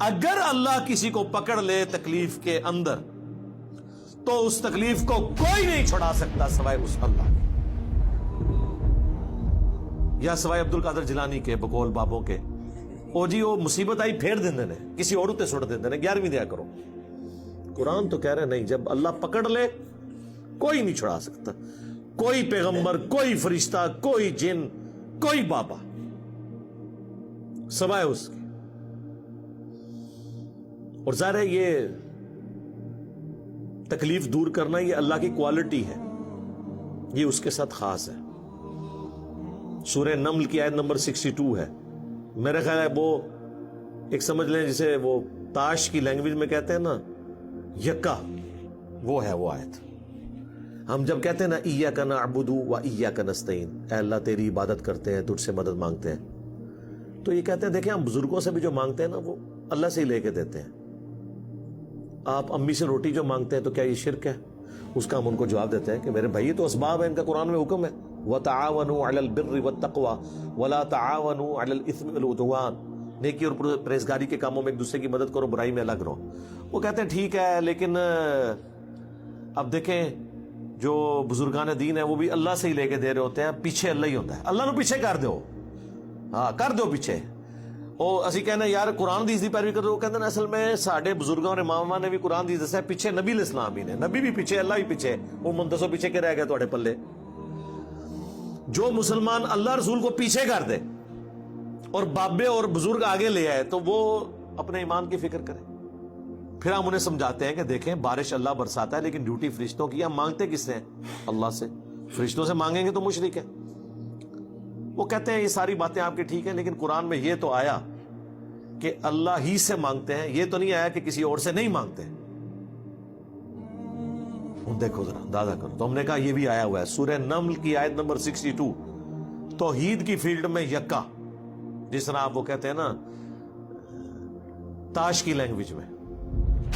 اگر اللہ کسی کو پکڑ لے تکلیف کے اندر تو اس تکلیف کو کوئی نہیں چھڑا سکتا سوائے اس اللہ کے، یا سوائے عبد القادر جیلانی کے بقول بابوں کے، او جی وہ مصیبت آئی پھیر دیں نے کسی اور تے سٹ دیں نے 11ویں دیا کرو۔ قرآن تو کہہ رہے نہیں، جب اللہ پکڑ لے کوئی نہیں چھڑا سکتا، کوئی پیغمبر، کوئی فرشتہ، کوئی جن، کوئی بابا، سوائے اس کے۔ اور ظاہر ہے یہ تکلیف دور کرنا یہ اللہ کی کوالٹی ہے، یہ اس کے ساتھ خاص ہے۔ سورہ نمل کی آیت نمبر 62 ہے، میرے خیال ہے وہ ایک سمجھ لیں جسے وہ تاش کی لینگویج میں کہتے ہیں نا یکا، وہ ہے وہ آیت۔ ہم جب کہتے ہیں نا ایاک نعبد و ایاک نستعین، اے اللہ تیری عبادت کرتے ہیں، تجھ سے مدد مانگتے ہیں، تو یہ کہتے ہیں دیکھیں ہم بزرگوں سے بھی جو مانگتے ہیں نا وہ اللہ سے ہی لے کے دیتے ہیں۔ آپ امی سے روٹی جو مانگتے ہیں تو کیا یہ شرک ہے؟ اس کا ہم ان کو جواب دیتے ہیں کہ میرے بھائی یہ تو اسباب ہے، ان کا قرآن میں حکم ہے وَتَعَاوَنُوا عَلَى الْبِرِّ وَالتَّقْوَى وَلَا تَعَاوَنُوا عَلَى الْإِثْمِ وَالْعُدْوَانِ، نیکی اور پرہیزگاری کے کاموں میں ایک دوسرے کی مدد کرو، برائی میں الگ رہو۔ وہ کہتے ہیں ٹھیک ہے، لیکن اب دیکھیں جو بزرگان دین ہیں وہ بھی اللہ سے ہی لے کے دے رہے ہوتے ہیں، پیچھے اللہ ہی ہوتا ہے، اللہ نو پیچھے کر دو، ہاں کر دو پیچھے۔ وہ اسی کہنا یار قرآن حدیث دی پیروی کرو، وہ کہتے ہیں اصل میں ساڈے بزرگوں اور اماماں نے بھی قرآن حدیث دسیا پیچھے نبی علیہ السلام ہی نے، نبی بھی پیچھے، اللہ بھی پیچھے، وہ منتصو پیچھے کے رہ گئے تھوڑے پلے۔ جو مسلمان اللہ رسول کو پیچھے کر دے اور بابے اور بزرگ آگے لے آئے تو وہ اپنے ایمان کی فکر کرے۔ پھر ہم انہیں سمجھاتے ہیں کہ دیکھیں بارش اللہ برساتا ہے لیکن ڈیوٹی فرشتوں کی، ہم مانگتے کس سے ہیں؟ اللہ سے۔ فرشتوں سے مانگیں گے تو مشرک ہے۔ وہ کہتے ہیں یہ ساری باتیں آپ کی ٹھیک ہیں، لیکن قرآن میں یہ تو آیا کہ اللہ ہی سے مانگتے ہیں، یہ تو نہیں آیا کہ کسی اور سے نہیں مانگتے۔ دیکھو ذرا اندازہ کرو، تو ہم نے کہا یہ بھی آیا ہوا ہے سورہ نمل کی آیت نمبر 62، توحید کی فیلڈ میں یکا، جس طرح آپ وہ کہتے ہیں نا تاش کی لینگویج میں،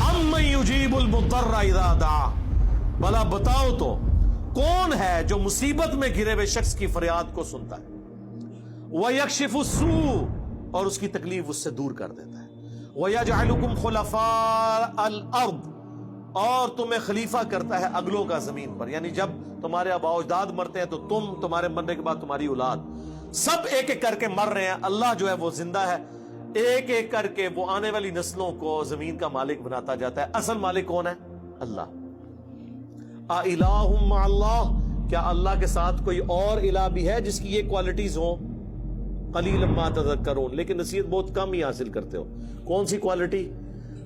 اَمَّن يُجِيبُ الْمُضْطَرَّ إِذَا دَعَاهُ، بھلا بتاؤ تو کون ہے جو مصیبت میں گھرے ہوئے شخص کی فریاد کو سنتا ہے، وَيَكْشِفُ السُّوءَ، اور اس کی تکلیف اس سے دور کر دیتا ہے، وَيَجْعَلُكُمْ خُلَفَاءَ الْأَرْضِ، اور تمہیں خلیفہ کرتا ہے اگلوں کا زمین پر، یعنی جب تمہارے آباء و اجداد مرتے ہیں تو تمہارے مرنے کے بعد تمہاری اولاد، سب ایک ایک کر کے مر رہے ہیں، اللہ جو ہے وہ زندہ ہے، ایک ایک کر کے وہ آنے والی نسلوں کو زمین کا مالک بناتا جاتا ہے۔ اصل مالک کون ہے؟ اللہ۔ اِلَٰهٌ مَّعَ اللَّهِ، کیا اللہ کے ساتھ کوئی اور الہ بھی ہے جس کی یہ کوالٹیز ہوں؟ قلیلا ما تذکرون، لیکن نصیحت بہت کم ہی حاصل کرتے ہو۔ کون سی کوالٹی؟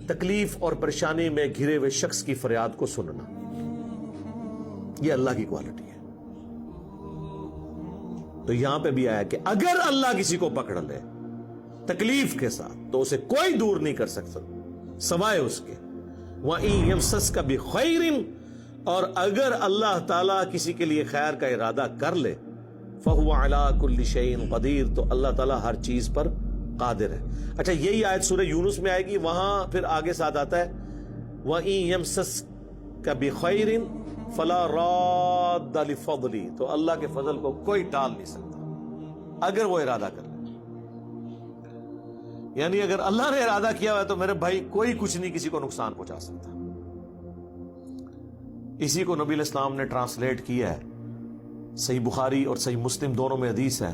تکلیف اور پریشانی میں گھرے ہوئے شخص کی فریاد کو سننا، یہ اللہ کی کوالٹی ہے۔ تو یہاں پہ بھی آیا کہ اگر اللہ کسی کو پکڑ لے تکلیف کے ساتھ تو اسے کوئی دور نہیں کر سکتا سوائے اس کے، وَإِن يَمْسَسْكَ بِخَيْرٍ، اور اگر اللہ تعالیٰ کسی کے لیے خیر کا ارادہ کر لے، فَهُوَ عَلَىٰ كُلِّ شَيْءٍ قَدِيرٌ، تو اللہ تعالیٰ ہر چیز پر قادر ہے۔ اچھا یہی آیت سورہ یونس میں آئے گی، وہاں پھر آگے ساتھ آتا ہے وَإِن يَمْسَسْكَ بِخَيْرٍ فَلَا رَادَّ لِفَضْلِهِ، تو اللہ کے فضل کو کوئی ٹال نہیں سکتا اگر وہ ارادہ کر لے۔ یعنی اگر اللہ نے ارادہ کیا ہوا ہے تو میرے بھائی کوئی کچھ نہیں کسی کو نقصان پہنچا سکتا۔ اسی کو نبی علیہ السلام نے ٹرانسلیٹ کیا ہے، صحیح بخاری اور صحیح مسلم دونوں میں حدیث ہے۔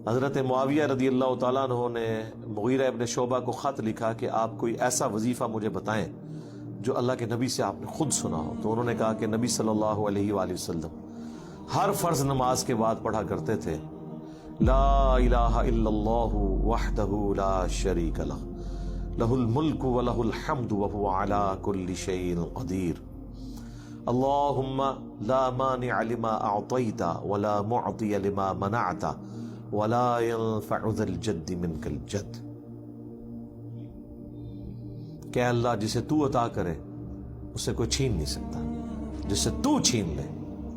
حضرت معاویہ رضی اللہ تعالیٰ عنہ نے مغیرہ ابن شعبہ کو خط لکھا کہ آپ کوئی ایسا وظیفہ مجھے بتائیں جو اللہ کے نبی سے آپ نے خود سنا ہو، تو انہوں نے کہا کہ نبی صلی اللہ علیہ وآلہ وسلم ہر فرض نماز کے بعد پڑھا کرتے تھے لا الہ الا اللہ وحدہ لا شریک لہ لہ الملک ولہ الحمد وہو علی کل شیء قدیر، اللہم لا مانع لما اعطیت ولا معطی لما منعت ولا ينفع ذا الجد منك الجد، کہ اللہ جسے تو عطا کرے اسے کوئی چھین نہیں سکتا، جسے تو چھین لے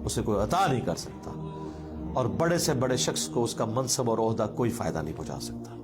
اسے کوئی عطا نہیں کر سکتا، اور بڑے سے بڑے شخص کو اس کا منصب اور عہدہ کوئی فائدہ نہیں پہنچا سکتا۔